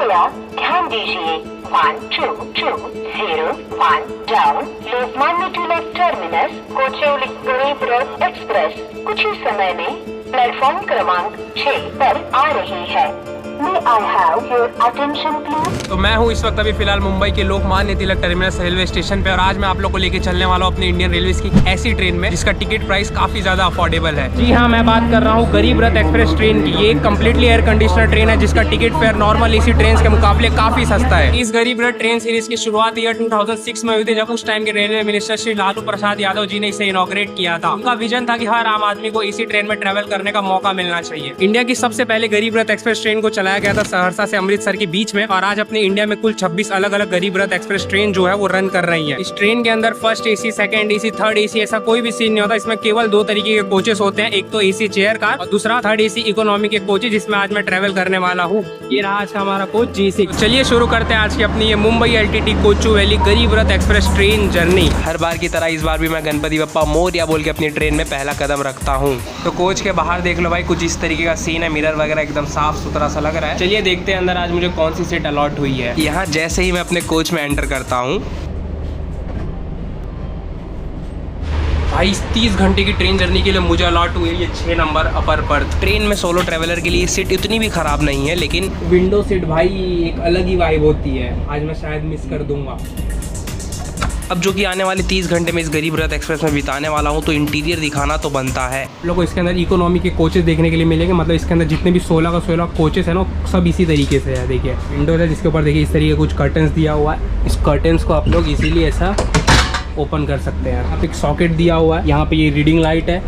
कृपया ध्यान दीजिए 1220 डाउन लोकमान्य तिलक टर्मिनस कोचौली गरीब रथ एक्सप्रेस कुछ ही समय में प्लेटफॉर्म क्रमांक 6 पर आ रही है। May I have your attention please? तो मैं हूँ इस वक्त अभी फिलहाल मुंबई के Lokmanya Tilak terminus railway station पे और आज मैं आप लोग को लेके चलने वाला हूँ अपनी इंडियन रेलवे की ऐसी ट्रेन में जिसका टिकट प्राइस काफी ज्यादा अफोर्डेबल है। जी हाँ, मैं बात कर रहा हूँ गरीब रथ एक्सप्रेस ट्रेन की। ये एक कम्प्लीटली एयर कंडीशनर ट्रेन है जिसका ticket fair normal AC train के मुकाबले काफी सस्ता है। इस गरीब रथ ट्रेन सीरीज की शुरुआत ईयर 2006 में हुई थी, जब उस टाइम के रेलवे मिनिस्टर श्री लालू प्रसाद यादव जी ने इसे इनॉग्रेट किया था। उनका विजन था कि हर आम आदमी को इसी ट्रेन में ट्रेवल करने का मौका मिलना चाहिए। इंडिया की सबसे पहले गरीब रथ एक्सप्रेस ट्रेन को चलाया गया था सहरसा से अमृतसर के बीच में और आज अपने इंडिया में कुल 26 अलग अलग गरीब रथ एक्सप्रेस ट्रेन जो है वो रन कर रही है। इस ट्रेन के अंदर first AC, second AC, third AC ऐसा कोई भी सीन नहीं होता। इसमें केवल दो तरीके के कोचेस होते हैं, एक तो एसी चेयर कार और दूसरा थर्ड एसी इकोनॉमी के कोचेस जिसमें आज मैं ट्रेवल करने वाला हूँ। ये रहा आज का हमारा कोच G6। चलिए शुरू करते हैं आज की अपनी ये मुंबई LTT कोचुवेली गरीब रथ एक्सप्रेस ट्रेन जर्नी। हर बार की तरह इस बार भी मैं गणपति बप्पा मोरया बोल के अपनी ट्रेन में पहला कदम रखता हूँ। तो कोच के बाहर देख लो भाई, कुछ इस तरीके का सीन है, मिरर वगैरह एकदम साफ सुथरा सा लग रहा है। चलिए देखते हैं अंदर आज मुझे कौन सी सीट अलॉट हुई है। यहाँ जैसे ही मैं अपने कोच में एंटर करता हूँ भाई, 30 घंटे की ट्रेन जर्नी के लिए मुझे अलॉट हुई है ये 6 नंबर अपर बर्थ। ट्रेन में सोलो ट्रैवलर के लिए सीट इतनी भी खराब नहीं है, लेकिन विंडो सीट भाई एक अलग ही वाइब होती है। आज मैं शायद मिस कर दूंगा। अब जो कि आने वाले 30 घंटे में इस गरीब रथ एक्सप्रेस में बिताने वाला हूँ, तो इंटीरियर दिखाना तो बनता है। लोगों को इसके अंदर इकोनॉमी के कोचेस देखने के लिए मिलेंगे। मतलब इसके अंदर जितने भी 16 का 16 कोचेस है ना, सब इसी तरीके से है। देखिए विंडोज है जिसके ऊपर देखिए इस तरीके कुछ कर्टन्स दिया हुआ है। इस कर्टन्स को आप लोग इजीली ऐसा ओपन कर सकते हैं। आप एक सॉकेट दिया हुआ है, यहाँ पे ये रीडिंग लाइट है,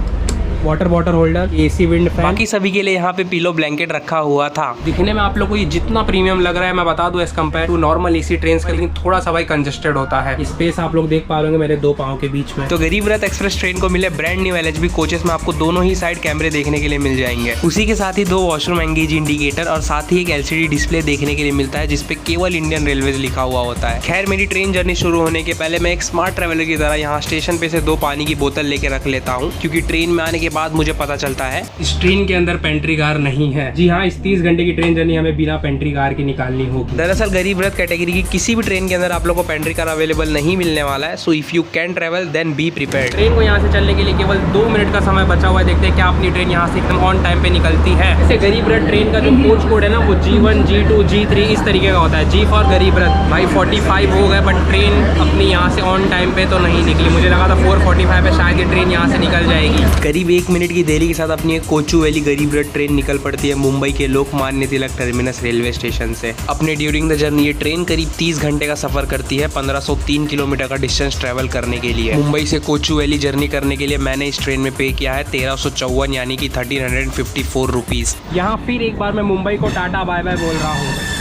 water bottle holder, AC wind fan, बाकी सभी के लिए यहाँ पे पिलो ब्लैंकेट रखा हुआ था। दिखने में आप लोग को ये जितना प्रीमियम लग रहा है मैं बता दूं as compare to normal AC train का, लेकिन थोड़ा सा भाई कंजेस्टेड होता है। स्पेस आप लोग देख पा रहे होंगे मेरे दो पाँव के बीच में। तो गरीब रथ एक्सप्रेस ट्रेन को मिले ब्रांड न्यू LHB कोचेस में आपको दोनों ही साइड कैमरे देखने के लिए मिल जाएंगे। उसी के साथ ही 2 वॉशरूम एंगेज इंडिकेटर और साथ ही एक LCD डिस्प्ले देखने के लिए मिलता है जिसपे केवल इंडियन रेलवे लिखा हुआ होता है। खैर मेरी ट्रेन जर्नी शुरू होने के पहले मैं एक स्मार्ट ट्रैवलर की तरह यहाँ स्टेशन पे से 2 पानी की बोतल लेके रख लेता हूँ, क्योंकि ट्रेन में आने के बाद मुझे पता चलता है इस ट्रेन के अंदर पेंट्री कार नहीं है। जी हाँ, इस 30 घंटे की ट्रेन जर्नी हमें बिना पेंट्री कार की निकालनी होगी। दरअसल गरीब रथ कैटेगरी की किसी भी ट्रेन के अंदर आप लोग को पेंट्री कार अवेलेबल नहीं मिलने वाला है। So if you can travel then be prepared. Train को यहाँ से चलने के लिए केवल 2 मिनट का समय बचा हुआ है। देखते हैं क्या अपनी ट्रेन यहाँ से एकदम ऑन टाइम पे निकलती है। जैसे गरीब रथ ट्रेन का जो कोच कोड है ना, वो G1 G2 G3 इस तरीके का होता है। G फॉर गरीब रथ। भाई 45 हो गए बट ट्रेन अपनी यहाँ से ऑन टाइम पे तो नहीं निकली। मुझे लगा था 4:45 पे शायद ये ट्रेन यहाँ से निकल जाएगी। करीब 1 मिनट की देरी के साथ अपनी एक कोचुवेली गरीब रथ ट्रेन निकल पड़ती है मुंबई के Lokmanya Tilak terminus railway station से। अपने ड्यूरिंग द जर्नी ये ट्रेन करीब 30 घंटे का सफर करती है 1503 किलोमीटर का डिस्टेंस ट्रेवल करने के लिए। मुंबई से कोचुवेली जर्नी करने के लिए मैंने इस ट्रेन में पे किया है 1354 यानी कि 1354 रुपीज। यहाँ फिर एक बार मैं मुंबई को टाटा बाय बाय बोल रहा हूँ।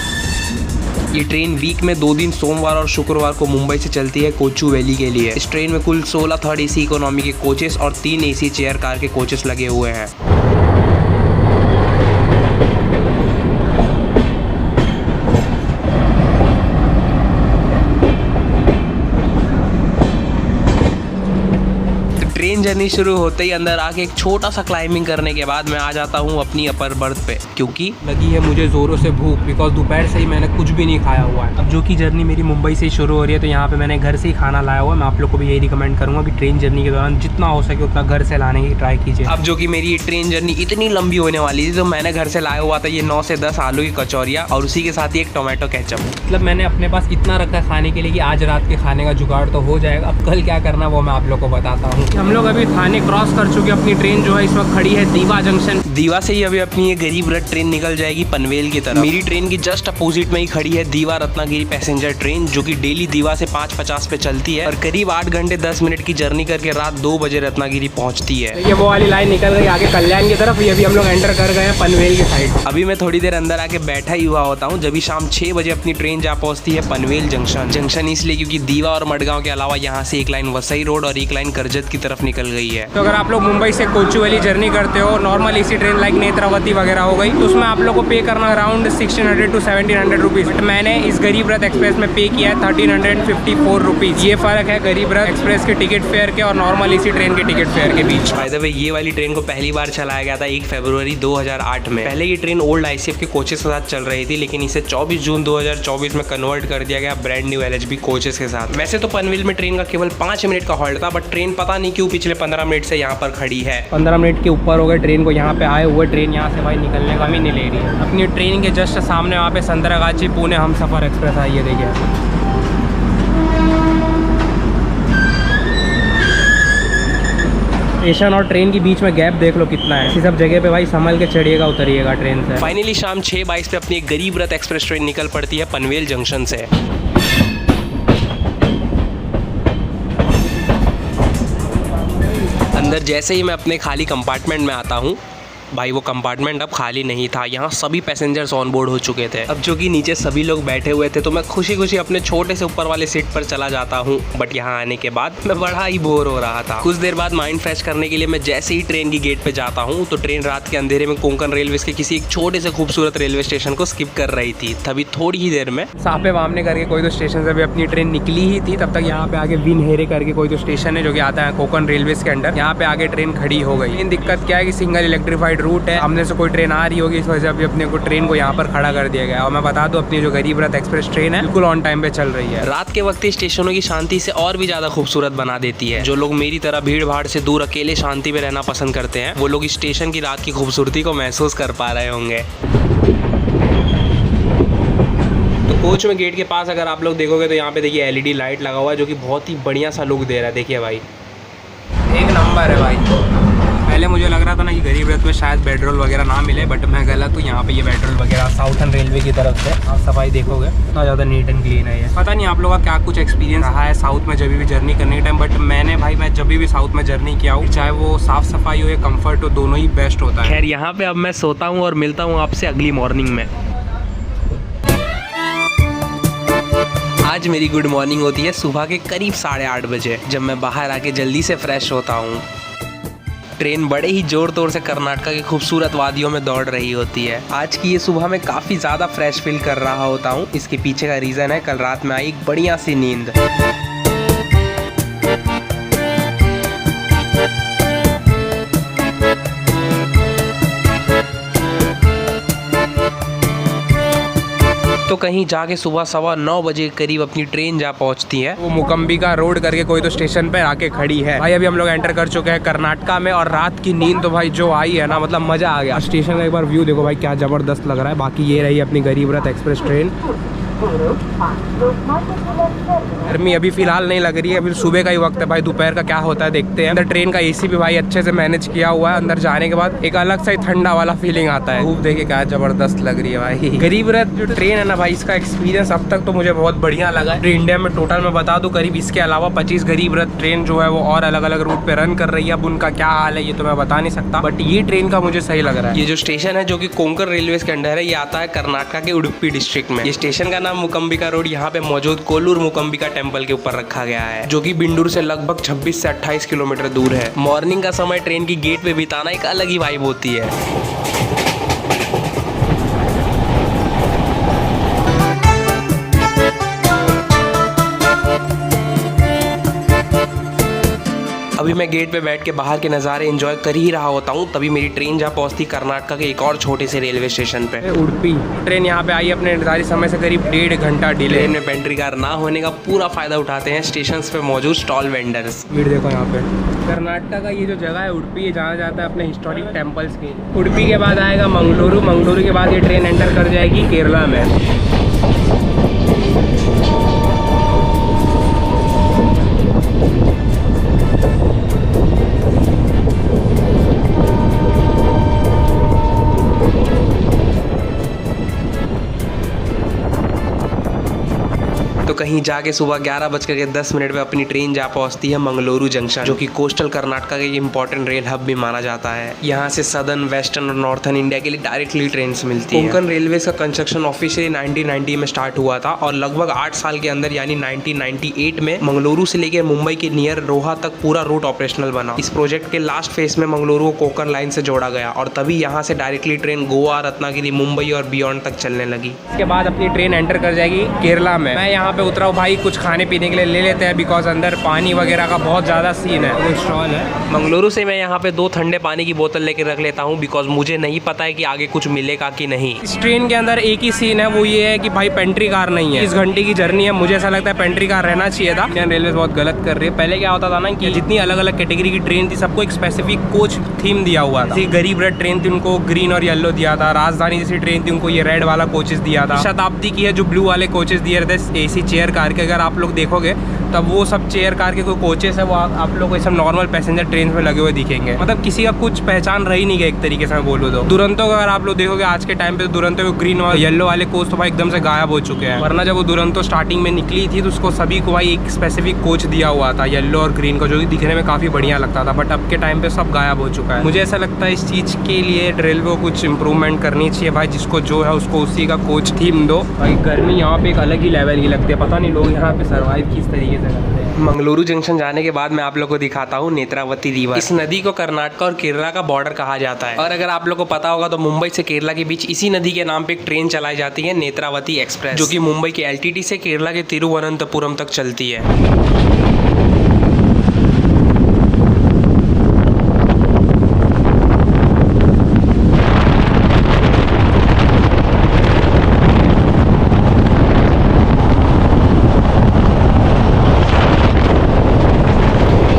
ये ट्रेन वीक में 2 दिन सोमवार और शुक्रवार को मुंबई से चलती है कोचुवेली के लिए। इस ट्रेन में कुल 16 थर्ड एसी इकोनॉमी के कोचेस और 3 एसी चेयर कार के कोचेस लगे हुए हैं। ट्रेन जर्नी शुरू होते ही अंदर आके एक छोटा सा क्लाइंबिंग करने के बाद मैं आ जाता हूँ अपनी अपर बर्थ पे, क्योंकि लगी है मुझे जोरों से भूख, बिकॉज दोपहर से ही मैंने कुछ भी नहीं खाया हुआ है। अब जो कि जर्नी मेरी मुंबई से ही शुरू हो रही है, तो यहाँ पे मैंने घर से ही खाना लाया हुआ है। मैं आप लोग को भी यही रिकमेंड करूँगा कि ट्रेन जर्नी के दौरान जितना हो सके उतना घर से लाने की ट्राई कीजिए। अब जो कि मेरी ट्रेन जर्नी इतनी लंबी होने वाली थी, तो मैंने घर से लाया हुआ था ये 9 से 10 आलू की कचौरियाँ और उसी के साथ ही एक टोमेटो केचप। मतलब मैंने अपने पास इतना रखा खाने के लिए कि आज रात के खाने का जुगाड़ तो हो जाएगा। अब कल क्या करना वो मैं आप लोग को बताता हूँ। हम लोग अभी थाने क्रॉस कर चुके। अपनी ट्रेन जो है इस वक्त खड़ी है दीवा जंक्शन। दीवा से ही अभी अपनी ये गरीब रथ ट्रेन निकल जाएगी पनवेल की तरफ। मेरी ट्रेन की जस्ट अपोजिट में ही खड़ी है दीवा रत्नागिरी पैसेंजर ट्रेन, जो कि डेली दीवा से 5:50 पे चलती है और करीब 8 घंटे 10 मिनट की जर्नी करके रात 2 बजे रत्नागिरी पहुंचती है। ये वो वाली लाइन निकल गई आगे कल्याण की तरफ। ये अभी हम लोग एंटर कर गए हैं पनवेल की साइड। अभी मैं थोड़ी देर अंदर आके बैठा ही हुआ होता हूँ, जब भी शाम 6 बजे अपनी ट्रेन जा पहुंचती है पनवेल जंक्शन। जंक्शन इसलिए क्योंकि दीवा और मडगांव के अलावा यहाँ से एक लाइन वसई रोड और एक लाइन करजत की तरफ निकल गई है। तो अगर आप लोग मुंबई से कोचुवेली जर्नी करते हो, normal AC train like Netravati वगैरह हो गई, तो उसमें आप लोग को पे करना अराउंड 1600 to 1700 रुपीज़। बट मैंने इस गरीब रथ एक्सप्रेस में पे किया है 1354 रुपीज़। ये फ़र्क है गरीब रथ एक्सप्रेस के टिकट फेयर के और नॉर्मल एसी ट्रेन के टिकट फेयर के बीच। बाय द वे, ये वाली ट्रेन को पहली बार चलाया गया था 1 फरवरी 2008 में। पहले ये ट्रेन ओल्ड ICF के कोचेस के साथ चल रही थी, लेकिन इसे 24 जून 2024 में कन्वर्ट कर दिया गया ब्रांड न्यू LHB कोचेस के साथ। वैसे तो पनवेल में ट्रेन का केवल 5 मिनट का हॉल्ट था, बट ट्रेन पता नहीं क्यों पिछले 15 मिनट से यहाँ पर खड़ी है। 15 मिनट के ऊपर हो गए ट्रेन को यहाँ पे आए हुए। ट्रेन यहाँ से भाई निकलने का भी नहीं ले रही है। अपनी ट्रेन के जस्ट सामने वहाँ पे संतरागाछी पुणे हमसफर एक्सप्रेस आई है, देखिए। स्टेशन और ट्रेन के बीच में गैप देख लो कितना है। इसी सब जगह पे भाई संभल के चढ़िएगा उतरिएगा ट्रेन से। फाइनली शाम 6:22 पे अपनी एक गरीब रथ एक्सप्रेस ट्रेन निकल पड़ती है पनवेल जंक्शन से। अंदर जैसे ही मैं अपने खाली कंपार्टमेंट में आता हूँ, भाई वो कंपार्टमेंट अब खाली नहीं था। यहाँ सभी पैसेंजर्स ऑन बोर्ड हो चुके थे। अब जो कि नीचे सभी लोग बैठे हुए थे, तो मैं खुशी खुशी अपने छोटे से ऊपर वाले सीट पर चला जाता हूँ। बट यहाँ आने के बाद मैं बड़ा ही बोर हो रहा था। कुछ देर बाद माइंड फ्रेश करने के लिए मैं जैसे ही ट्रेन की गेट पे जाता हूँ, तो ट्रेन रात के अंधेरे में कोंकण रेलवे के किसी एक छोटे से खूबसूरत रेलवे स्टेशन को स्किप कर रही थी। तभी थोड़ी ही देर में सापे वामने करके कोई तो स्टेशन से भी अपनी ट्रेन निकली ही थी। तब तक यहाँ पे आगे विनहेरे करके कोई तो स्टेशन है जो कि आता है कोंकण रेलवे के अंडर। यहाँ पे आगे ट्रेन खड़ी हो गई। लेकिन दिक्कत क्या है कि सिंगल इलेक्ट्रीफाइड रूट है, हमने कोई ट्रेन आ रही होगी, इस वजह से अभी अपने को ट्रेन को यहाँ पर खड़ा कर दिया गया। और मैं बता दूं, अपनी जो गरीब रथ एक्सप्रेस ट्रेन है बिल्कुल ऑन टाइम पे चल रही है। रात के वक्त स्टेशनों की शांति से और भी ज्यादा खूबसूरत बना देती है। जो लोग मेरी तरह भीड़ भाड़ से दूर अकेले शांति में रहना पसंद करते हैं, वो लोग इस स्टेशन की रात की खूबसूरती को महसूस कर पा रहे होंगे। तो कोच में गेट के पास अगर आप लोग देखोगे तो यहाँ पे देखिए LED लाइट लगा हुआ है, जो कि बहुत ही बढ़िया सा लुक दे रहा है। देखिए भाई, एक नंबर है भाई। पहले मुझे लग रहा था ना कि गरीब रथ में शायद पेट्रोल वगैरह ना मिले, बट मैं गलत हूँ। यहाँ पे ये पेट्रोल वगैरह साउथर्न रेलवे की तरफ से। आप सफाई देखोगे इतना ज़्यादा नीट एंड क्लीन है ये। पता नहीं आप लोगों का क्या कुछ एक्सपीरियंस रहा है साउथ में जब भी जर्नी करने के टाइम, बट मैं जब भी साउथ में जर्नी किया हूँ, चाहे वो साफ़ सफाई हो या कम्फर्ट हो, दोनों ही बेस्ट होता है। खैर, यहाँ पे अब मैं सोता हूँ और मिलता हूँ आपसे अगली मॉर्निंग में। आज मेरी गुड मॉर्निंग होती है सुबह के करीब 8:30 बजे, जब मैं बाहर आके जल्दी से फ्रेश होता हूँ। ट्रेन बड़े ही जोर तोर से कर्नाटका की खूबसूरत वादियों में दौड़ रही होती है। आज की ये सुबह मैं काफ़ी ज़्यादा फ्रेश फील कर रहा होता हूँ। इसके पीछे का रीज़न है कल रात में आई एक बढ़िया सी नींद। तो कहीं जाके सुबह 9:15 बजे करीब अपनी ट्रेन जा पहुंचती है। वो मुकम्बिका रोड करके कोई तो स्टेशन पे आके खड़ी है। भाई अभी हम लोग एंटर कर चुके हैं कर्नाटका में, और रात की नींद तो भाई जो आई है ना, मतलब मजा आ गया। स्टेशन का एक बार व्यू देखो भाई, क्या जबरदस्त लग रहा है। बाकी ये रही अपनी गरीब रथ एक्सप्रेस ट्रेन। गर्मी अभी फिलहाल नहीं लग रही है, अभी सुबह का ही वक्त है भाई। दोपहर का क्या होता है देखते हैं। अंदर ट्रेन का AC भी भाई अच्छे से मैनेज किया हुआ है। अंदर जाने के बाद एक अलग सा ही ठंडा वाला फीलिंग आता है। धूप देखे क्या जबरदस्त लग रही है भाई। गरीब रथ जो ट्रेन है ना भाई, इसका एक्सपीरियंस अब तक तो मुझे बहुत बढ़िया लगा है। इंडिया में टोटल मैं बता दूं करीब इसके अलावा 25 गरीब रथ ट्रेन जो है वो और अलग अलग रूट पे रन कर रही है। अब उनका क्या हाल है ये तो मैं बता नहीं सकता, बट ये ट्रेन का मुझे सही लग रहा है। ये जो स्टेशन है जो कि कोंकण रेलवे के अंडर है, ये आता है कर्नाटका के उडुपी डिस्ट्रिक्ट में। ये स्टेशन का नाम मुकम्बिका रोड यहाँ पे मौजूद कोल्लूर मुकम्बिका टेम्पल के ऊपर रखा गया है, जो कि बिंडूर से लगभग 26 से 28 किलोमीटर दूर है। मॉर्निंग का समय ट्रेन की गेट पे बिताना एक अलग ही वाइब होती है। अभी मैं गेट पे बैठ के बाहर के नज़ारे एंजॉय कर ही रहा होता हूँ, तभी मेरी ट्रेन जा पहुँचती कर्नाटका के एक और छोटे से रेलवे स्टेशन पे, उडुपी। ट्रेन यहाँ पे आई अपने निर्धारित समय से करीब 1.5 घंटा डिले। ट्रेन में पेंट्री कार ना होने का पूरा फायदा उठाते हैं स्टेशन पे मौजूद स्टॉल वेंडर्स। भीड़ देखो यहाँ पे। कर्नाटका का ये जो जगह है उडुपी, ये जाना जाता है अपने हिस्टोरिक टेम्पल्स के। उडुपी के बाद आएगा मंगलुरु, मंगलुरु के बाद ये ट्रेन एंटर कर जाएगी केरला में। तो कहीं जाके सुबह 11:10 पे अपनी ट्रेन जा पहुंचती है मंगलुरु जंक्शन, जो कि कोस्टल कर्नाटका का एक इंपॉर्टेंट रेल हब भी माना जाता है। यहाँ से सदर्न, वेस्टर्न और नॉर्थर्न इंडिया के लिए डायरेक्टली ट्रेन मिलती है। कोंकण रेलवे का कंस्ट्रक्शन ऑफिशियली 1990 में स्टार्ट हुआ था और लगभग 8 साल के अंदर यानी 1998 में मंगलुरु से लेकर मुंबई के नियर रोहा तक पूरा रूट ऑपरेशनल बना। इस प्रोजेक्ट के लास्ट फेज में मंगलुरु को कोंकण लाइन से जोड़ा गया और तभी यहाँ से डायरेक्टली ट्रेन गोवा, रत्नागिरी, मुंबई और बियॉन्ड तक चलने लगी। इसके बाद अपनी ट्रेन एंटर कर जाएगी केरला में। मैं यहाँ पे उतरा हूँ भाई, कुछ खाने पीने के लिए ले लेते हैं बिकॉज अंदर पानी वगैरह का बहुत ज़्यादा सीन है। स्टॉल है मंगलुरु से। मैं यहाँ पे 2 ठंडे पानी की बोतल लेकर रख लेता हूँ बिकॉज मुझे नहीं पता है कि आगे कुछ मिलेगा कि नहीं। इस ट्रेन के अंदर एक ही सीन है, वो ये है कि भाई पेंट्री कार नहीं है। 30 घंटे की जर्नी है, मुझे ऐसा लगता है पेंट्री कार रहना चाहिए था। इंडियन रेलवे बहुत गलत कर रही है। पहले क्या होता था ना कि जितनी अलग अलग कैटेगरी की ट्रेन थी सबको एक स्पेसिफिक कोच थीम दिया हुआ था। जैसे गरीब रथ ट्रेन थी उनको ग्रीन और येलो दिया था, राजधानी जैसी ट्रेन थी उनको ये रेड वाला कोचेस दिया था। शताब्दी की है जो ब्लू वाले कोचेस दिए रहते एसी चेयर कार के। अगर आप लोग देखोगे तब वो सब चेयर कार के कोई कोचेस है वो आप लोग को सब नॉर्मल पैसेंजर ट्रेन में लगे हुए दिखेंगे। मतलब किसी का कुछ पहचान रही नहीं गया एक तरीके से मैं बोलूँ तो। दुरंतो का अगर आप लोग देखोगे आज के टाइम पे तो दुरंतो के ग्रीन और येलो वाले कोच तो भाई एकदम से गायब हो चुके हैं। वरना जब वो दुरंतो स्टार्टिंग में निकली थी तो उसको सभी को भाई एक स्पेसिफिक कोच दिया हुआ था येलो और ग्रीन का, जो कि दिखने में काफी बढ़िया लगता था। बट अब के टाइम पे सब गायब हो चुका है। मुझे ऐसा लगता है इस चीज के लिए रेलवे को कुछ इंप्रूवमेंट करनी चाहिए भाई। जिसको जो है उसको उसी का कोच थीम दो भाई। गर्मी यहाँ पे एक अलग ही लेवल की लगती है, पता नहीं लोग यहाँ पे सर्वाइव किस तरीके से करते हैं। मंगलुरु जंक्शन जाने के बाद मैं आप लोग को दिखाता हूँ नेत्रावती रिवर। इस नदी को कर्नाटका और केरला का बॉर्डर कहा जाता है। और अगर आप लोग को पता होगा तो मुंबई से केरला के बीच इसी नदी के नाम पे एक ट्रेन चलाई जाती है, नेत्रावती एक्सप्रेस, जो कि मुंबई के एलटीटी से केरला के तिरुवनंतपुरम तक चलती है।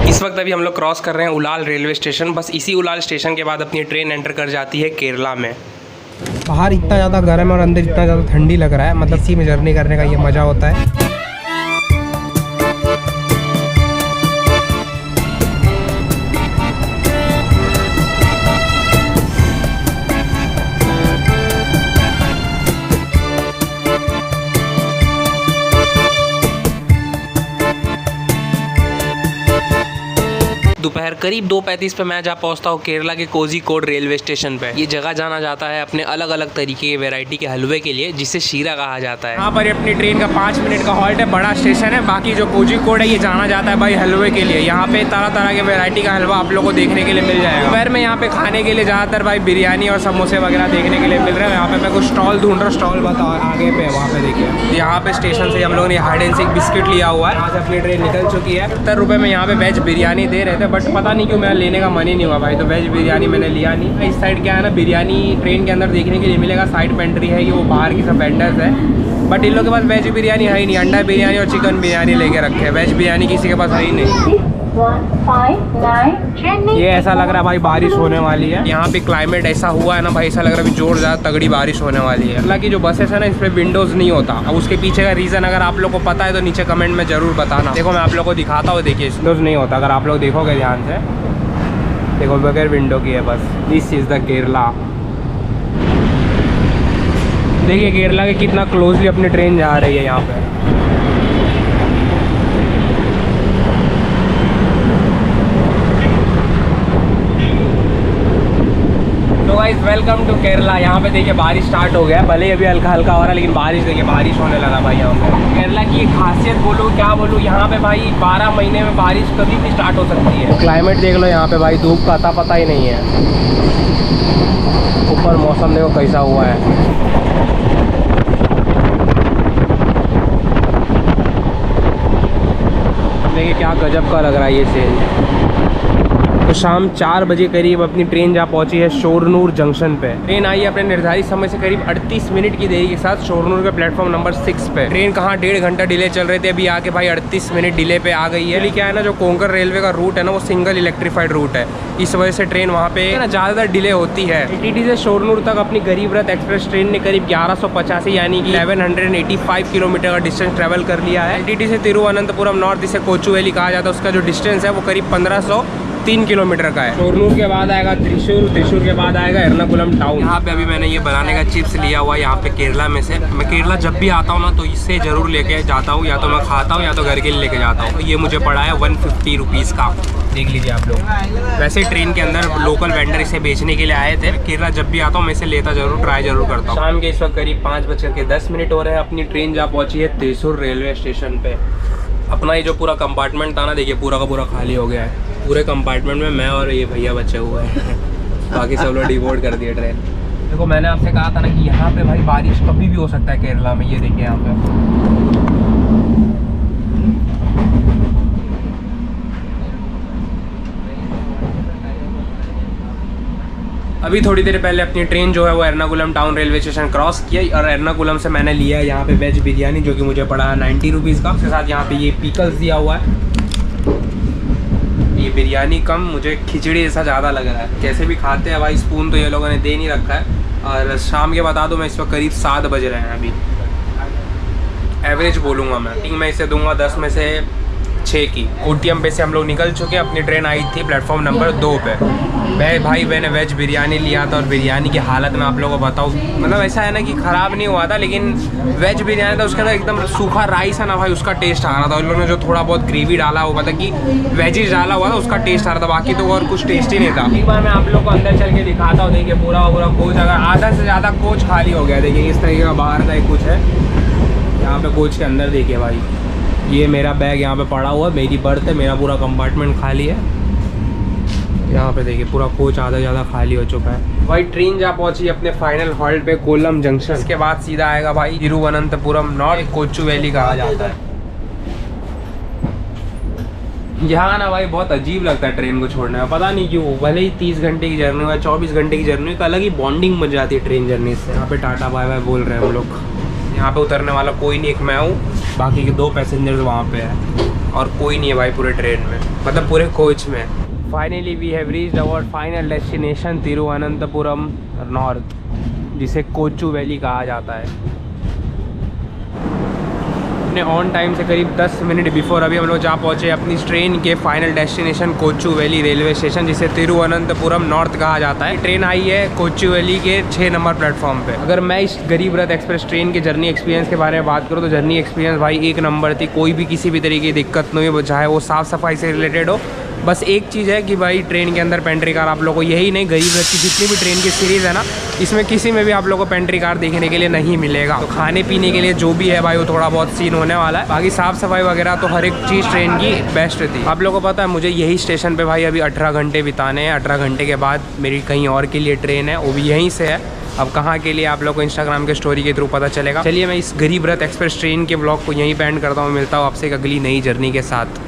इस वक्त अभी हम लोग क्रॉस कर रहे हैं उलाल रेलवे स्टेशन। बस इसी उलाल स्टेशन के बाद अपनी ट्रेन एंटर कर जाती है केरला में। बाहर इतना ज़्यादा गर्म और अंदर इतना ज़्यादा ठंडी लग रहा है, मतलब इसी में जर्नी करने का ये मज़ा होता है। दोपहर करीब 2:35 पे मैं जा पहुंचता हूँ केरला के कोझिकोड रेलवे स्टेशन पे। ये जगह जाना जाता है अपने अलग अलग तरीके के वैरायटी के हलवे के लिए, जिसे शीरा कहा जाता है। यहाँ पर अपनी ट्रेन का 5 मिनट का हॉल्ट है, बड़ा स्टेशन है। बाकी जो कोझिकोड है ये जाना जाता है भाई हलवे के लिए। यहाँ पे तरह तरह के वैरायटी का हलवा आप लोग को देखने के लिए मिल जाएगा। दोपहर में यहाँ पे खाने के लिए ज़्यादातर भाई बिरयानी और समोसे वगैरह देखने के लिए मिल रहे हैं। यहाँ पे मैं कुछ स्टॉल ढूंढ रहा हूँ, स्टॉल बताओ आगे पे, वहाँ पे देखिए। यहाँ पे स्टेशन से हम लोगों ने हाइड एंड सीक बिस्किट लिया हुआ है। यहाँ से अपनी ट्रेन निकल चुकी है। 70 रुपये में यहाँ पे वेज बिरयानी दे रहे थे, बट पता नहीं क्यों मेरा लेने का मन ही नहीं हुआ भाई, तो वेज बिरयानी मैंने लिया नहीं। इस साइड क्या है ना, बिरयानी ट्रेन के अंदर देखने के लिए मिलेगा। साइड पेंट्री है, ये वो बाहर की सब वेंडर्स है। बट इन लोगों के पास वेज बिरयानी है ही नहीं। अंडा बिरयानी और चिकन बिरयानी लेके रखे हैं, वेज बिरयानी किसी के पास है ही नहीं। ये ऐसा लग रहा है भाई बारिश होने वाली है। यहाँ पे क्लाइमेट ऐसा हुआ है ना भाई, ऐसा लग रहा है जोरदार तगड़ी बारिश होने वाली है। हालांकि जो बसेस है ना इस पर विंडोज नहीं होता। अब उसके पीछे का रीज़न अगर आप लोग को पता है तो नीचे कमेंट में जरूर बताना। देखो मैं आप लोग को दिखाता हूँ, देखिए विंडोज नहीं होता। अगर आप लोग देखोगे ध्यान से, देखो बगैर विंडो की है बस। This is the Kerala. देखिए केरला के कितना क्लोजली अपनी ट्रेन जा रही है यहाँ पे। तो गाइस वेलकम टू केरला। यहाँ पे देखिए बारिश स्टार्ट हो गया, भले अभी हल्का हल्का हो रहा है लेकिन बारिश देखिए बारिश होने लगा भाई यहाँ पे। केरला की एक खासियत बोलूँ क्या बोलूँ, यहाँ पे भाई 12 महीने में बारिश कभी भी स्टार्ट हो सकती है। क्लाइमेट देख लो यहाँ पे भाई, धूप का अता पता ही नहीं है। ऊपर मौसम देखो कैसा हुआ है। देखिए क्या गजब का लग रहा है ये सीन। तो शाम 4 बजे करीब अपनी ट्रेन जा पहुंची है शोरनूर जंक्शन पे। ट्रेन आई है अपने निर्धारित समय से करीब 38 मिनट की देरी के साथ शोरनूर के प्लेटफॉर्म नंबर 6 पे। ट्रेन कहाँ 1.5 घंटा डिले चल रहे थे, अभी आके भाई 38 मिनट डिले पे आ गई है। क्या है ना, जो कोंकण रेलवे का रूट है ना वो सिंगल इलेक्ट्रीफाइड रूट है, इस वजह से ट्रेन वहाँ पे ना ज़्यादातर डिले होती है। एलटीटी से शोरनूर तक अपनी गरीब रथ एक्सप्रेस ट्रेन ने करीब 1185 यानी कि 1185 किलोमीटर का डिस्टेंस ट्रेवल कर लिया है। एलटीटी से तिरुवनंतपुरम नॉर्थ, जिसे कोचुवेली कहा जाता है, उसका जो डिस्टेंस है वो करीब 1530 3 किलोमीटर का है। शोरनूर के बाद आएगा त्रिशूर, त्रिशूर के बाद आएगा एर्नाकुलम टाउन। यहाँ पे अभी मैंने ये बनाने का चिप्स लिया हुआ है यहाँ पे केरला में से। मैं केरला जब भी आता हूँ ना तो इससे ज़रूर लेके जाता हूँ, या तो मैं खाता हूँ या तो घर के लिए लेके जाता हूँ। तो ये मुझे पड़ा है 150 रुपीज़ का, देख लीजिए आप लोग। वैसे ट्रेन के अंदर लोकल वेंडर इसे बेचने के लिए आए थे। केरला जब भी आता हूँ मैं इसे लेता जरूर, ट्राई जरूर करता हूँ। शाम के इस वक्त करीब 5:10 हो रहे हैं। अपनी ट्रेन जहाँ पहुँची है त्रिशूर रेलवे स्टेशन पे। अपना ये जो पूरा कंपार्टमेंट था ना, देखिए पूरा का पूरा खाली हो गया है। पूरे कंपार्टमेंट में मैं और ये भैया बचे हुए हैं बाकी सब लोग डिबोर्ड कर दिए ट्रेन। देखो मैंने आपसे कहा था ना कि यहाँ पे भाई बारिश कभी भी हो सकता है केरला में। ये देखिए यहाँ पे अभी थोड़ी देर पहले अपनी ट्रेन जो है वो Ernakulam town railway station cross किया और एर्नाकुलम से मैंने लिया है यहाँ पे वेज बिरयानी, जो कि मुझे पड़ा है 90 रुपीज़ का। उसके साथ यहाँ पे ये पिकल्स दिया हुआ है। ये बिरयानी कम मुझे खिचड़ी जैसा ज़्यादा लग रहा है। कैसे भी खाते हैं भाई, स्पून तो ये लोगों ने दे नहीं रखा है। और शाम के बता दूँ मैं इस वक्त करीब 7 बज रहे हैं। अभी एवरेज बोलूँगा मैं इसे दूंगा 10 में से 6 की। कोटियम पे से हम लोग निकल चुके हैं। अपनी ट्रेन आई थी प्लेटफॉर्म नंबर 2 पे। मैंने वेज बिरयानी लिया था और बिरयानी की हालत में आप लोगों को बताऊँ, मतलब ऐसा है ना कि ख़राब नहीं हुआ था, लेकिन वेज बिरयानी था उसके अंदर एकदम सूखा राइस है ना भाई, उसका टेस्ट आ रहा था। उन लोगों ने जो थोड़ा बहुत ग्रेवी डाला हुआ था कि वेजिज डाला हुआ था उसका टेस्ट आ रहा था, बाकी तो और कुछ टेस्ट ही नहीं था। एक बार मैं आप लोग को अंदर चल के दिखाता हूँ। देखिए पूरा कोच, अगर आधा से ज़्यादा कोच खाली हो गया। देखिए इस तरीके का बाहर का एक कुछ है। यहाँ पे कोच के अंदर देखिए भाई, ये मेरा बैग यहाँ पे पड़ा हुआ है, मेरी बर्थ है, मेरा पूरा कंपार्टमेंट खाली है। यहाँ पे देखिए पूरा कोच आधा ज़्यादा खाली हो चुका है भाई। ट्रेन जहाँ पहुँची अपने फाइनल हॉल्ट पे कोल्लम जंक्शन। इसके बाद सीधा आएगा भाई तिरुवनंतपुरम नॉर्थ, कोचुवेली कहा जाता है। यहाँ ना भाई बहुत अजीब लगता है ट्रेन को छोड़ने में, पता नहीं क्यों। भले ही 30 घंटे की जर्नी हो या 24 घंटे की जर्नी, एक अलग ही बॉन्डिंग बन जाती है ट्रेन जर्नी से। यहाँ पे टाटा बाय बाय बोल रहे हैं हम लोग। यहाँ पे उतरने वाला कोई नहीं, एक मैं हूँ, बाकी के 2 पैसेंजर्स वहाँ पे है और कोई नहीं है भाई पूरे ट्रेन में, मतलब पूरे कोच में। Finally we have reached our final destination Thiruvananthapuram north, जिसे कोचुवेली कहा जाता है। अपने ऑन टाइम से करीब 10 मिनट बिफोर अभी हम लोग जहाँ पहुँचे अपनी ट्रेन के final destination Kochuveli railway station, जिसे तिरुवनंतपुरम नॉर्थ कहा जाता है। ट्रेन आई है कोचुवेली के 6 नंबर प्लेटफॉर्म पे। अगर मैं इस गरीब रथ एक्सप्रेस ट्रेन के जर्नी एक्सपीरियंस के बारे में बात करूँ तो जर्नी एक्सपीरियंस भाई 1 नंबर थी। कोई भी किसी भी तरीके की दिक्कत नहीं हो, चाहे वो साफ़ सफाई से रिलेटेड हो। बस एक चीज़ है कि भाई ट्रेन के अंदर पेंट्री कार आप लोगों को, यही नहीं गरीब रथ की जितनी भी ट्रेन की सीरीज़ है ना, इसमें किसी में भी आप लोगों को पेंट्री कार देखने के लिए नहीं मिलेगा। तो खाने पीने के लिए जो भी है भाई वो थोड़ा बहुत सीन होने वाला है। बाकी साफ़ सफाई वगैरह तो हर एक चीज़ ट्रेन की बेस्ट थी। आप लोगों को पता है मुझे यही स्टेशन पे भाई अभी 18 घंटे बिताने हैं। 18 घंटे के बाद मेरी कहीं और के लिए ट्रेन है, वो भी यहीं से है। अब कहाँ के लिए आप लोग को इंस्टाग्राम के स्टोरी के थ्रू पता चलेगा। चलिए मैं इस गरीब रथ एक्सप्रेस ट्रेन के ब्लॉग को यहीं पे एंड करता हूँ। मिलता हूँ आपसे एक अगली नई जर्नी के साथ।